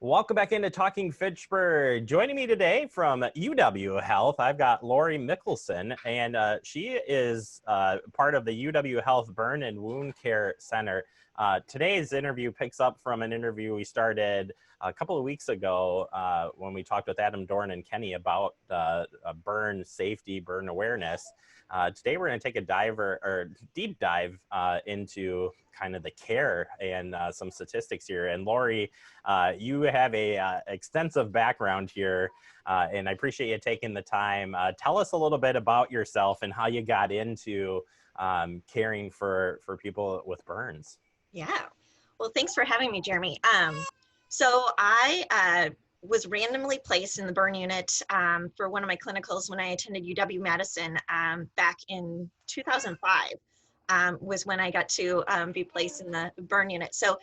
Welcome back into Talking Fitchburg. Joining me today from UW Health, I've got Lori Mickelson, and she is part of the UW Health Burn and Wound Care Center. Today's interview picks up from an interview we started a couple of weeks ago when we talked with Adam Dorn and Kenny about burn safety, burn awareness. Today we're going to take a deep dive into kind of the care and some statistics here. And Lori, you have a extensive background here, and I appreciate you taking the time. Tell us a little bit about yourself and how you got into caring for people with burns. Yeah. Well, thanks for having me, Jeremy. So I was randomly placed in the burn unit for one of my clinicals when I attended UW-Madison back in 2005 was when I got to be placed in the burn unit. So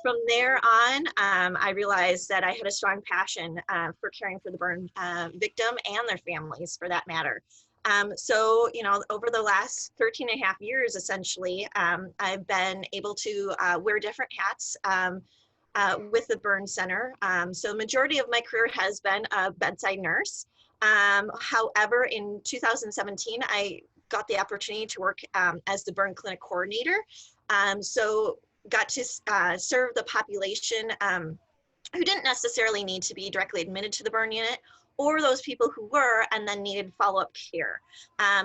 from there on, I realized that I had a strong passion for caring for the burn victim and their families, for that matter. So, over the last 13 and a half years, essentially, I've been able to wear different hats with the burn center. So the majority of my career has been a bedside nurse. However, in 2017, I got the opportunity to work as the burn clinic coordinator. So got to serve the population who didn't necessarily need to be directly admitted to the burn unit, or those people who were and then needed follow-up care.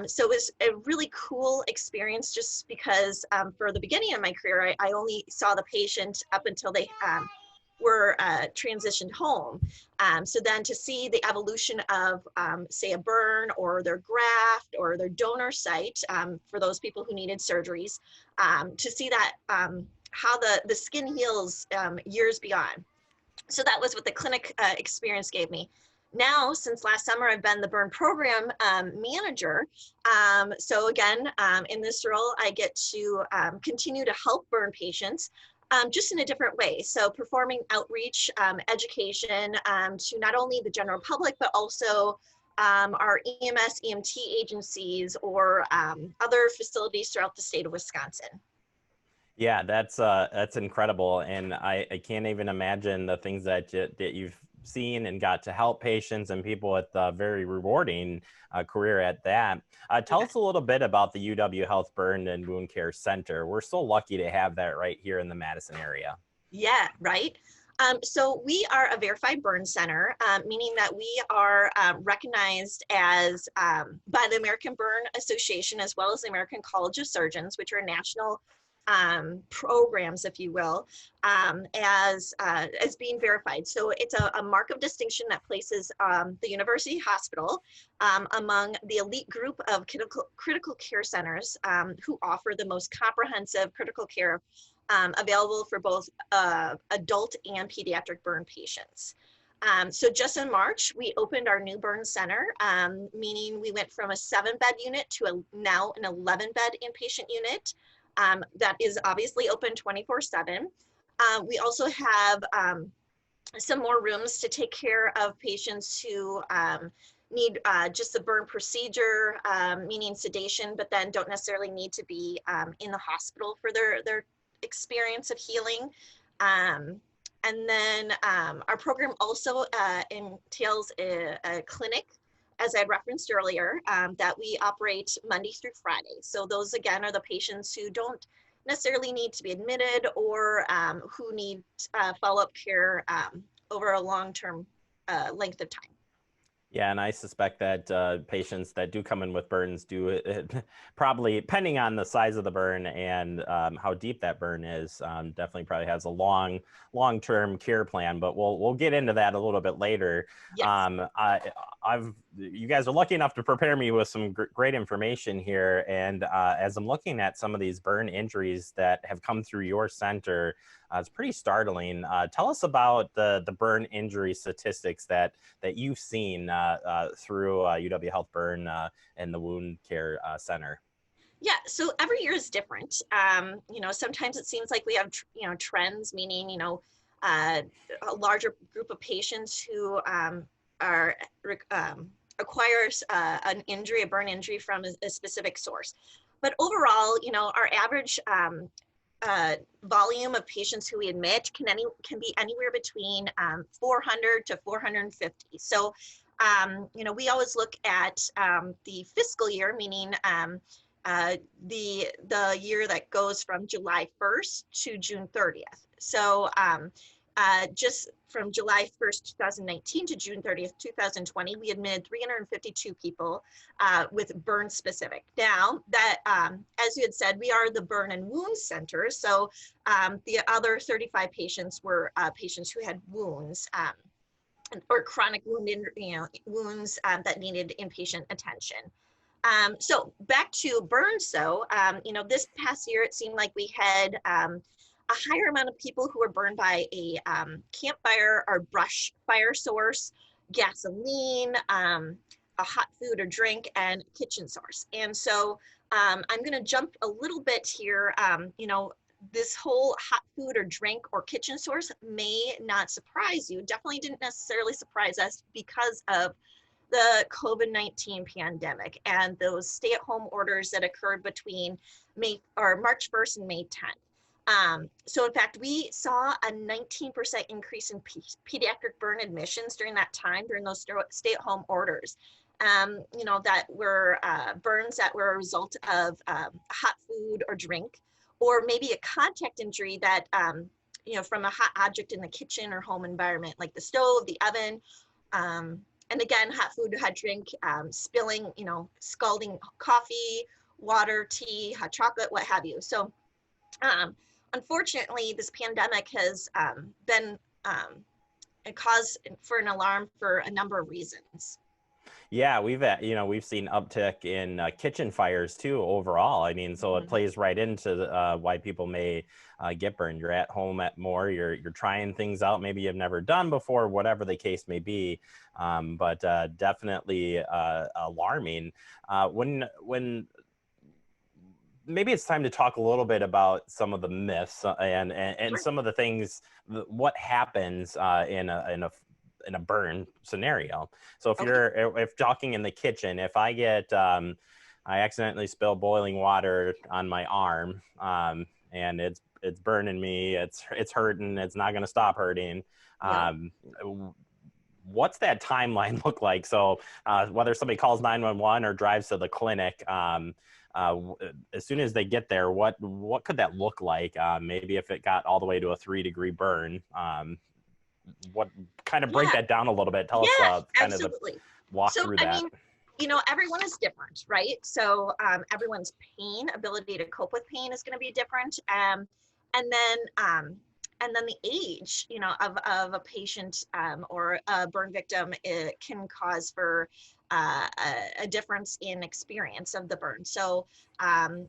So it was a really cool experience just because for the beginning of my career, I only saw the patient up until they were transitioned home. So then to see the evolution of, say, a burn or their graft or their donor site for those people who needed surgeries, to see that how the skin heals years beyond. So that was what the clinic experience gave me. Now, since last summer, I've been the burn program manager. So again, in this role, I get to continue to help burn patients just in a different way. So performing outreach, education to not only the general public, but also our EMS, EMT agencies or other facilities throughout the state of Wisconsin. Yeah, that's incredible, and I can't even imagine the things that you've seen and got to help patients and people with a very rewarding career at that. Tell us a little bit about the UW Health Burn and Wound Care Center. We're so lucky to have that right here in the Madison area. Yeah, right. So we are a verified burn center, meaning that we are recognized as by the American Burn Association as well as the American College of Surgeons, which are national programs, if you will, as being verified. So it's a mark of distinction that places the University Hospital among the elite group of critical care centers who offer the most comprehensive critical care available for both adult and pediatric burn patients. So just in March, we opened our new burn center, meaning we went from a 7-bed unit to now an 11-bed inpatient unit. That is obviously open 24/7. We also have some more rooms to take care of patients who need just the burn procedure, meaning sedation, but then don't necessarily need to be in the hospital for their experience of healing. And then our program also entails a clinic, as I referenced earlier, that we operate Monday through Friday. So those, again, are the patients who don't necessarily need to be admitted or who need follow-up care over a long-term length of time. Yeah, and I suspect that patients that do come in with burns do probably, depending on the size of the burn and how deep that burn is, definitely probably has a long-term care plan. But we'll get into that a little bit later. Yes. You guys are lucky enough to prepare me with some great information here, and as I'm looking at some of these burn injuries that have come through your center, it's pretty startling. Tell us about the burn injury statistics that you've seen through UW Health Burn and the Wound Care Center. Yeah, so every year is different. Sometimes it seems like we have, trends, meaning, a larger group of patients who acquires an injury, a burn injury from a specific source. But overall, our average volume of patients who we admit can be anywhere between 400 to 450. So, we always look at the fiscal year, meaning the year that goes from July 1st to June 30th. So just from July 1st, 2019 to June 30th, 2020, we admitted 352 people with burn specific. Now that, as you had said, we are the burn and wound center. So the other 35 patients were patients who had wounds or chronic wound, wounds that needed inpatient attention. So back to burns, though, this past year, it seemed like we had a higher amount of people who were burned by a campfire or brush fire source, gasoline, a hot food or drink, and kitchen source. And so I'm going to jump a little bit here. This whole hot food or drink or kitchen source may not surprise you. Definitely didn't necessarily surprise us because of the COVID-19 pandemic and those stay-at-home orders that occurred between March 1st and May 10th. So in fact, we saw a 19% increase in pediatric burn admissions during that time, during those stay-at-home orders. That were burns that were a result of hot food or drink, or maybe a contact injury that, from a hot object in the kitchen or home environment, like the stove, the oven, and again, hot food, hot drink, spilling, scalding coffee, water, tea, hot chocolate, what have you. So unfortunately, this pandemic has been a cause for an alarm for a number of reasons. Yeah, we've seen uptick in kitchen fires too overall. I mean, so it plays right into why people may get burned. You're at home at more, you're trying things out maybe you've never done before, whatever the case may be. But definitely alarming. When maybe it's time to talk a little bit about some of the myths and Sure. some of the things, what happens in a burn scenario. So if talking in the kitchen, if I get, I accidentally spill boiling water on my arm, and it's burning me, it's hurting, it's not going to stop hurting. Yeah. What's that timeline look like? So whether somebody calls 911 or drives to the clinic, as soon as they get there, what could that look like? Maybe if it got all the way to a 3-degree burn, what kind of break that down a little bit? Tell us kind absolutely. of walk through that. I mean, everyone is different, right? So everyone's ability to cope with pain is going to be different. And then the age, of a patient or a burn victim, it can cause for a difference in experience of the burn. So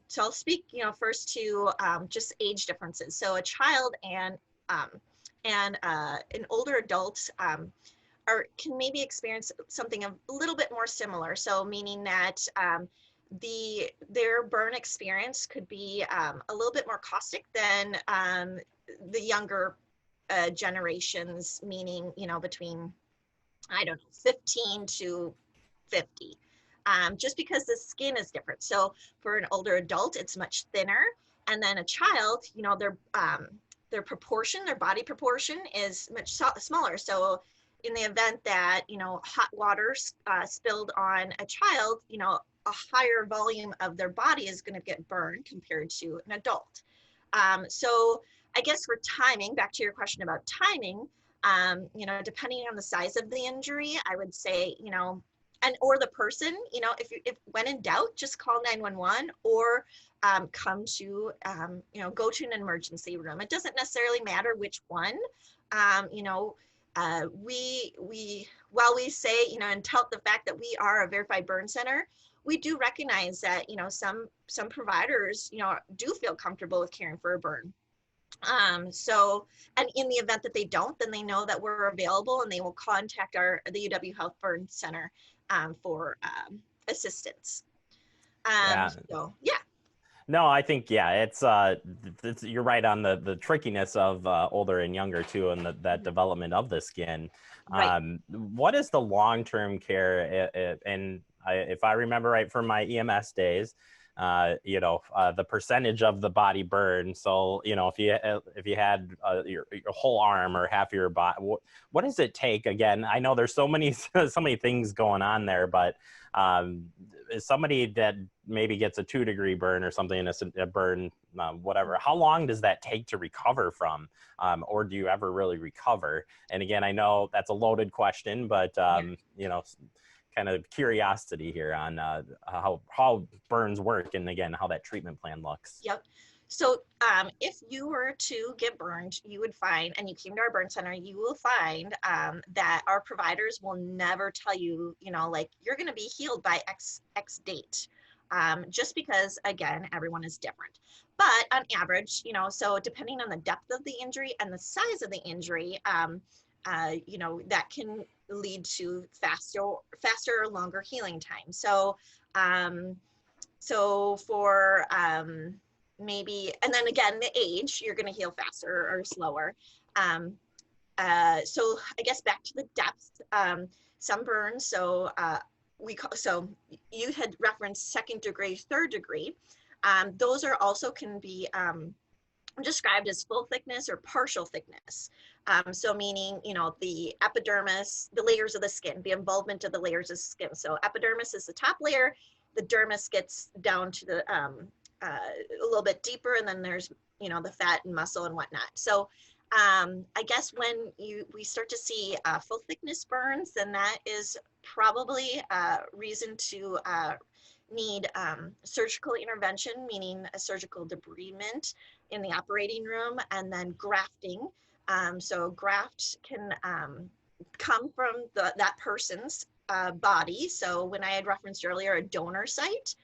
so I'll speak, first to just age differences. So a child and an older adult can maybe experience something a little bit more similar. So meaning that their burn experience could be a little bit more caustic than the younger generations, meaning, between, 15 to 50, just because the skin is different. So for an older adult, it's much thinner. And then a child, their body proportion is much smaller. So in the event that, hot water spilled on a child, a higher volume of their body is going to get burned compared to an adult. So I guess for timing, back to your question about timing, depending on the size of the injury, I would say, or the person, if when in doubt, just call 911 or come to, go to an emergency room. It doesn't necessarily matter which one. While we say, and tout the fact that we are a verified burn center, we do recognize that, some providers, do feel comfortable with caring for a burn. And in the event that they don't, then they know that we're available and they will contact the UW Health Burn Center for assistance. So, yeah. No, I think, it's you're right on the trickiness of older and younger too, and that development of the skin. Right. What is the long-term care? And if I remember right from my EMS days, the percentage of the body burn. So, if you had your whole arm or half of your body, what does it take? Again, I know there's so many so many things going on there, but is somebody that maybe gets a 2-degree burn or something, a burn, whatever, how long does that take to recover from? Or do you ever really recover? And again, I know that's a loaded question, but kind of curiosity here on how burns work, and again, how that treatment plan looks. Yep. So if you were to get burned, you would find, and you came to our burn center, you will find that our providers will never tell you, like you're going to be healed by X date. Just because, again, everyone is different. But on average, so depending on the depth of the injury and the size of the injury, that can lead to faster or longer healing time. So, for maybe, and then again, the age, you're going to heal faster or slower. So I guess back to the depth, some burns. So you had referenced 2nd degree, 3rd degree. Those are also can be described as full thickness or partial thickness. So meaning, the epidermis, the layers of the skin, the involvement of the layers of skin. So epidermis is the top layer, the dermis gets down to the a little bit deeper, and then there's, the fat and muscle and whatnot. So I guess when we start to see full thickness burns, then that is probably a reason to need surgical intervention, meaning a surgical debridement in the operating room, and then grafting. So graft can come from that person's body. So when I had referenced earlier a donor site,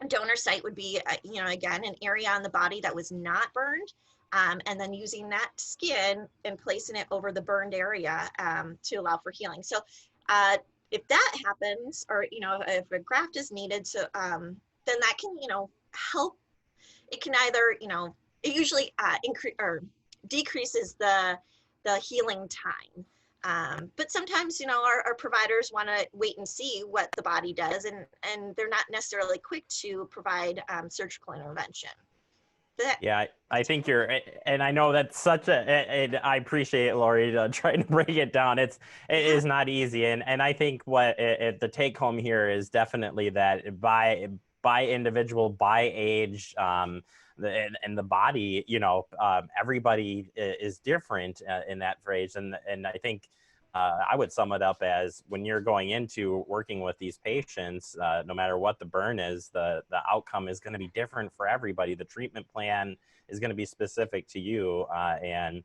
a donor site would be, again, an area on the body that was not burned, and then using that skin and placing it over the burned area to allow for healing. So if that happens, or, if a graft is needed, so then that can, help. It can either, it usually increase or decreases the healing time. But sometimes, our providers want to wait and see what the body does, and they're not necessarily quick to provide surgical intervention. Yeah, I think and I know that's such and I appreciate it, Lori, trying to break it down. It is not easy, and I think what the take home here is definitely that by individual, by age, and the body, everybody is different in that phrase, and I think I would sum it up as, when you're going into working with these patients, no matter what the burn is, the outcome is going to be different for everybody. The treatment plan is going to be specific to you, and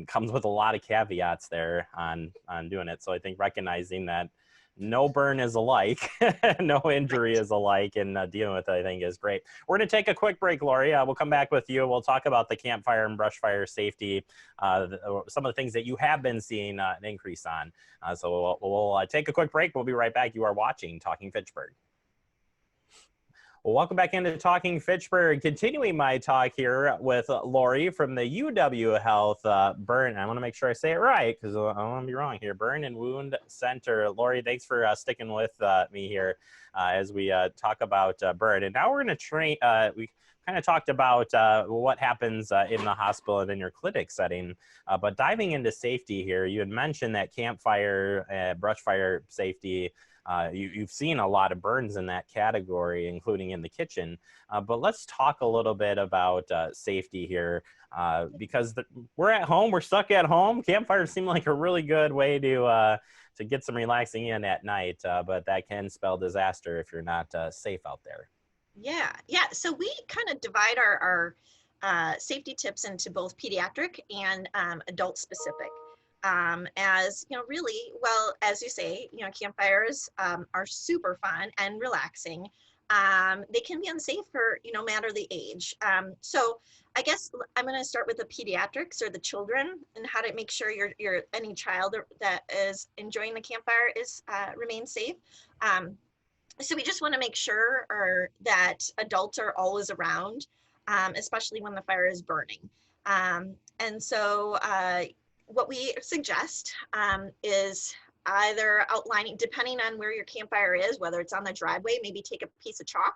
comes with a lot of caveats there on doing it. So I think recognizing that no burn is alike, no injury is alike, and dealing with it, I think, is great. We're going to take a quick break, Lori. We'll come back with you. We'll talk about the campfire and brush fire safety, some of the things that you have been seeing an increase on. So we'll take a quick break. We'll be right back. You are watching Talking Fitchburg. Well, welcome back into Talking Fitchburg. Continuing my talk here with Lori from the UW Health Burn. I want to make sure I say it right, because I don't want to be wrong here. Burn and Wound Center. Lori, thanks for sticking with me here as we talk about burn. And now we're going to train. We kind of talked about what happens in the hospital and in your clinic setting, but diving into safety here, you had mentioned that campfire, brush fire safety. You've seen a lot of burns in that category, including in the kitchen. But let's talk a little bit about safety here, because we're at home, we're stuck at home. Campfires seem like a really good way to get some relaxing in at night, but that can spell disaster if you're not safe out there. Yeah. So we kind of divide our safety tips into both pediatric and adult specific. As really, well, as you say, campfires are super fun and relaxing. They can be unsafe for no matter the age. So I guess I'm going to start with the pediatrics, or the children, and how to make sure your any child that is enjoying the campfire is remains safe. So we just want to make sure that adults are always around, especially when the fire is burning. And so what we suggest is either outlining, depending on where your campfire is, whether it's on the driveway, maybe take a piece of chalk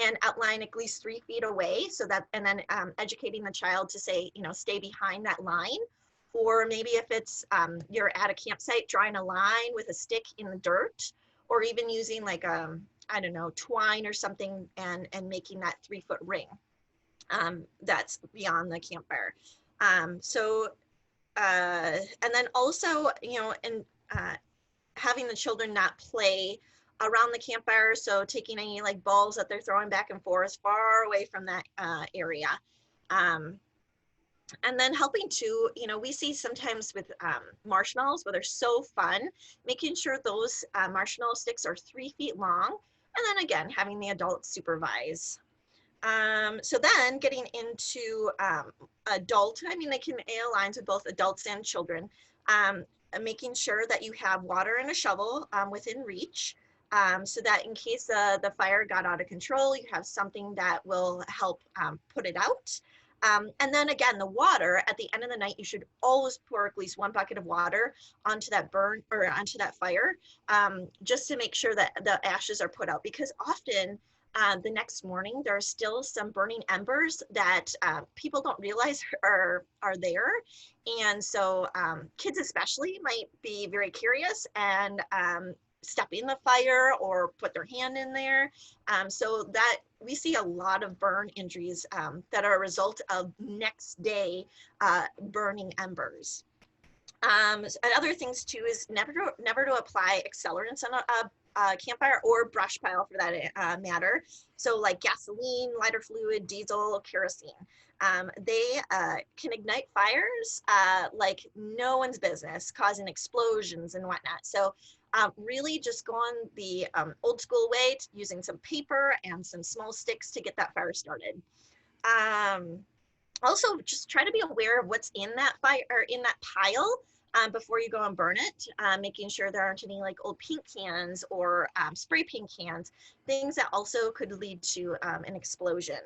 and outline at least 3 feet away, so that, and then educating the child to say, you know, stay behind that line. Or maybe if it's you're at a campsite, drawing a line with a stick in the dirt, or even using like I don't know, twine or something, and making that 3-foot ring that's beyond the campfire. And then also, you know, and having the children not play around the campfire, so taking any like balls that they're throwing back and forth far away from that area. And then helping to, you know, we see sometimes with marshmallows, where they're so fun, making sure those marshmallow sticks are 3 feet long, and then again, having the adults supervise. So then getting into adult, I mean, they can align with both adults and children, making sure that you have water and a shovel within reach, so that in case the fire got out of control, you have something that will help put it out. And then again, the water at the end of the night, you should always pour at least 1 bucket of water onto that burn or onto that fire, just to make sure that the ashes are put out, because often the next morning there are still some burning embers that people don't realize are there. And so kids especially might be very curious and step in the fire or put their hand in there. So that we see a lot of burn injuries that are a result of next day burning embers. And other things too is never to apply accelerants on a campfire, or brush pile for that matter. So like gasoline, lighter fluid, diesel, kerosene. They can ignite fires like no one's business, causing explosions and whatnot. So really just go on the old school way, using some paper and some small sticks to get that fire started. Also, just try to be aware of what's in that fire, or in that pile, before you go and burn it, making sure there aren't any like old paint cans or spray paint cans, things that also could lead to an explosion.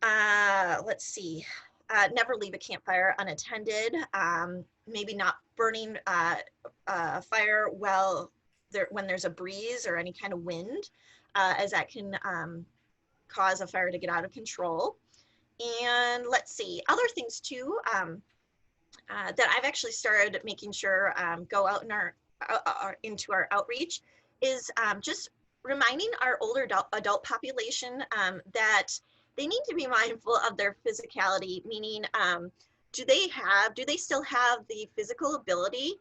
Let's see. Never leave a campfire unattended. Maybe not burning fire when there's a breeze or any kind of wind, as that can cause a fire to get out of control. And let's see, other things too that I've actually started making sure go out in into our outreach is just reminding our older adult population that they need to be mindful of their physicality, meaning do they still have the physical ability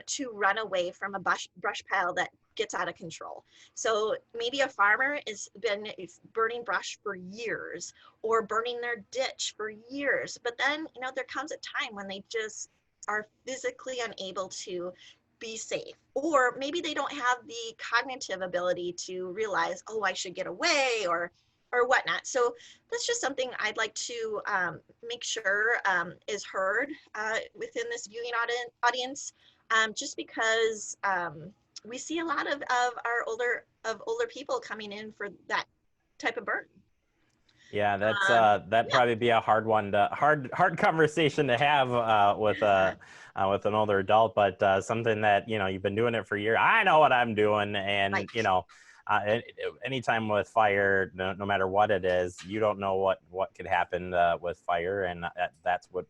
to run away from a brush pile that gets out of control? So maybe a farmer has been burning brush for years, or burning their ditch for years, but then, you know, there comes a time when they just are physically unable to be safe, or maybe they don't have the cognitive ability to realize, oh, I should get away, or whatnot. So that's just something I'd like to make sure is heard within this viewing audience, just because we see a lot of our older people coming in for that type of burn. Yeah, that's that'd probably be a hard one hard conversation to have with an older adult, but something that, you know, you've been doing it for years. I know what I'm doing, and right. You know, anytime with fire, no matter what it is, you don't know what could happen with fire, and that's what,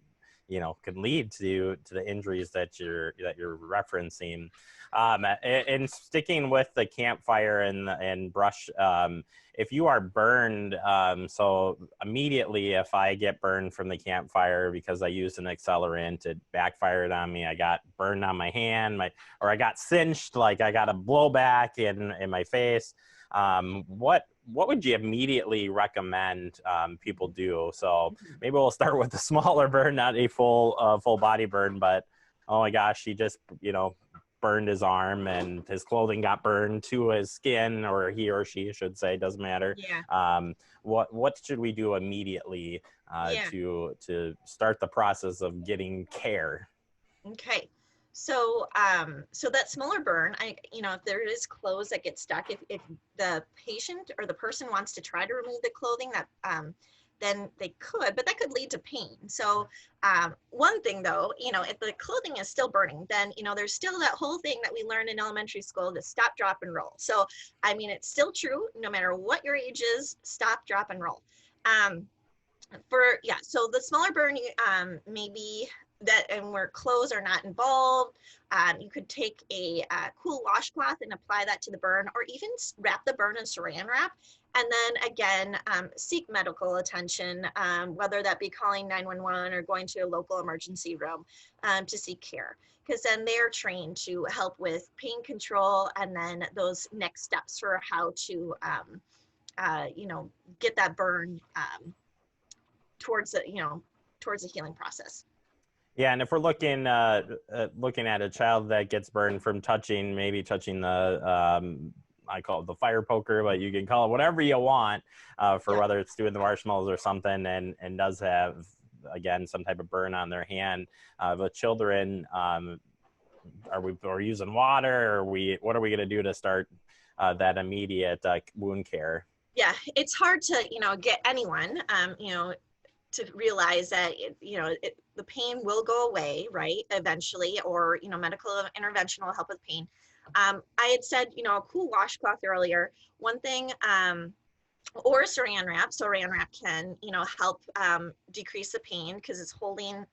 you know, could lead to the injuries that you're referencing. And sticking with the campfire and brush, if you are burned, so immediately if I get burned from the campfire because I used an accelerant, it backfired on me. I got burned on my hand, or I got cinched, like I got a blowback in my face. What would you immediately recommend people do? So maybe we'll start with a smaller burn, not a full body burn, but oh my gosh, he just, you know, burned his arm and his clothing got burned to his skin, or he or she should say, doesn't matter. Yeah. What should we do immediately to start the process of getting care? Okay. So, so that smaller burn, if there is clothes that get stuck, if the patient or the person wants to try to remove the clothing, then they could, but that could lead to pain. So one thing though, if the clothing is still burning, then, there's still that whole thing that we learned in elementary school, to stop, drop, and roll. So, I mean, it's still true, no matter what your age is, stop, drop, and roll. So the smaller burn, maybe that, and where clothes are not involved, you could take a cool washcloth and apply that to the burn, or even wrap the burn in saran wrap. And then again, seek medical attention, whether that be calling 911 or going to a local emergency room to seek care, because then they're trained to help with pain control and then those next steps for how to, get that burn towards the healing process. Yeah, and if we're looking at a child that gets burned from maybe touching the I call it the fire poker, but you can call it whatever you want whether it's doing the marshmallows or something, and does have, again, some type of burn on their hand. With children, are we using water, or what are we going to do to start that immediate wound care? Yeah, it's hard to get anyone to realize that the pain will go away, right, eventually, or medical intervention will help with pain. I had said a cool washcloth earlier. One thing, or saran wrap. Saran wrap can help decrease the pain because it's holding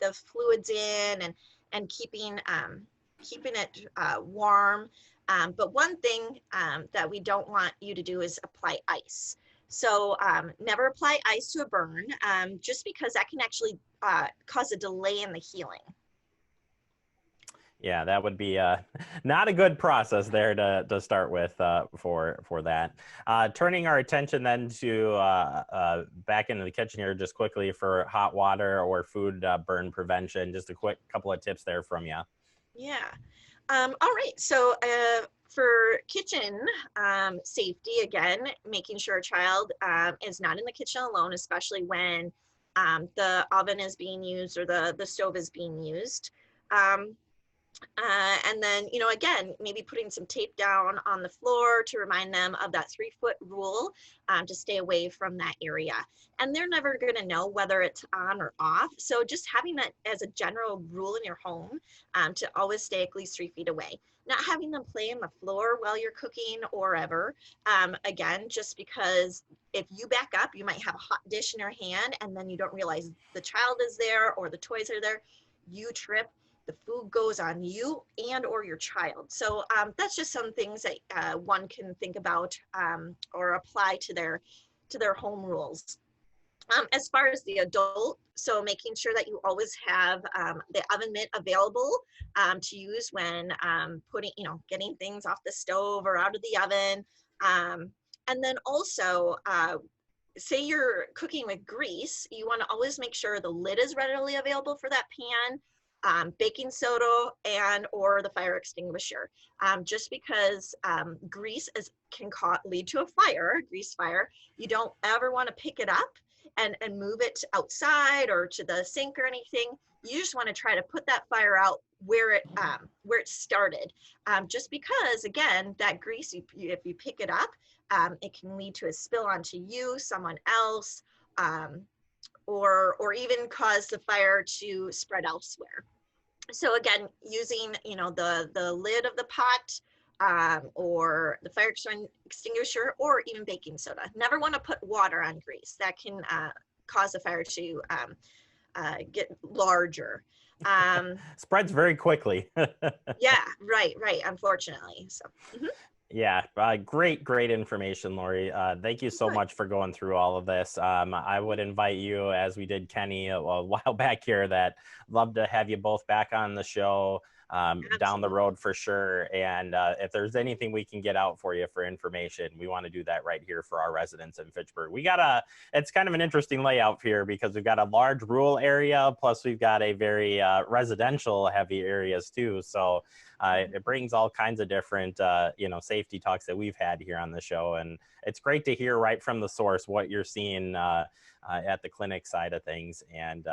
the fluids in and keeping it warm. But one thing that we don't want you to do is apply ice. So never apply ice to a burn, just because that can actually cause a delay in the healing. Yeah, that would be not a good process there to start with for that. Turning our attention then to back into the kitchen here just quickly for hot water or food burn prevention. Just a quick couple of tips there from you. Yeah. All right. So for kitchen safety, again, making sure a child is not in the kitchen alone, especially when the oven is being used or the stove is being used. And then, again, maybe putting some tape down on the floor to remind them of that 3-foot rule to stay away from that area. And they're never going to know whether it's on or off. So just having that as a general rule in your home to always stay at least 3 feet away. Not having them play on the floor while you're cooking or ever. Again, just because if you back up, you might have a hot dish in your hand and then you don't realize the child is there or the toys are there. You trip. The food goes on you and or your child. So that's just some things that one can think about or apply to their home rules. As far as the adult, so making sure that you always have the oven mitt available to use when getting things off the stove or out of the oven. And then also, say you're cooking with grease, you want to always make sure the lid is readily available for that pan. Baking soda and or the fire extinguisher, just because grease can lead to a fire, grease fire. You don't ever want to pick it up and move it outside or to the sink or anything. You just want to try to put that fire out where it started, just because, again, that grease, if you pick it up, it can lead to a spill onto you, someone else, or even cause the fire to spread elsewhere. So again, using the lid of the pot or the fire extinguisher or even baking soda. Never want to put water on grease. That can cause the fire to get larger. Spreads very quickly. Yeah, right, unfortunately. So. Mm-hmm. Yeah, great information, Lori. Thank you so much for going through all of this. I would invite you, as we did Kenny a while back here, that love to have you both back on the show down the road for sure. And if there's anything we can get out for you for information, we want to do that right here for our residents in Fitchburg. It's kind of an interesting layout here because we've got a large rural area, plus we've got a very residential heavy areas too. So it brings all kinds of different, safety talks that we've had here on the show. And it's great to hear right from the source what you're seeing at the clinic side of things. And,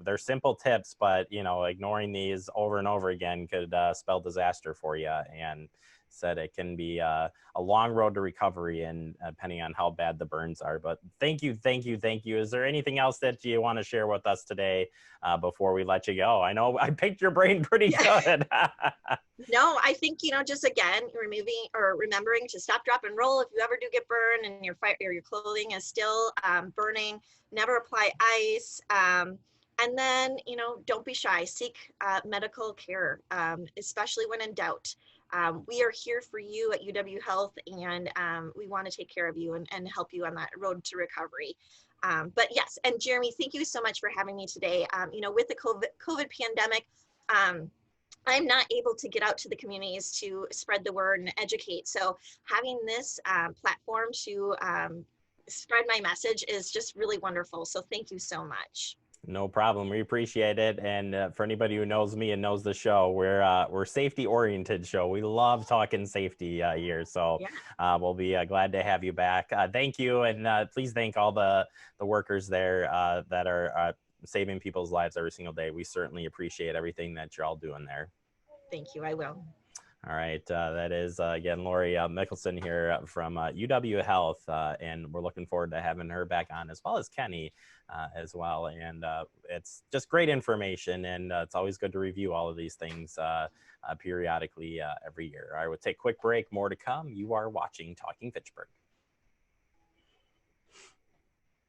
they're simple tips, but, ignoring these over and over again could spell disaster for you. And said it can be a long road to recovery, and depending on how bad the burns are. But thank you, thank you, thank you. Is there anything else that you want to share with us today before we let you go? I know I picked your brain pretty good. No, I think, just again, removing or remembering to stop, drop, and roll. If you ever do get burned and your fire or your clothing is still burning, never apply ice. And then, don't be shy. Seek medical care, especially when in doubt. We are here for you at UW Health, and we want to take care of you and help you on that road to recovery. But yes, and Jeremy, thank you so much for having me today. With the COVID pandemic, I'm not able to get out to the communities to spread the word and educate. So having this platform to spread my message is just really wonderful. So thank you so much. No problem. We appreciate it. And for anybody who knows me and knows the show, we're safety oriented show. We love talking safety here. So yeah. We'll be glad to have you back. Thank you. And please thank all the workers there that are saving people's lives every single day. We certainly appreciate everything that you're all doing there. Thank you. I will. All right. That is, again, Lori Mickelson here from UW Health. And we're looking forward to having her back on, as well as Kenny as well. And it's just great information. And it's always good to review all of these things periodically every year. All right, we'll take a quick break. More to come. You are watching Talking Fitchburg.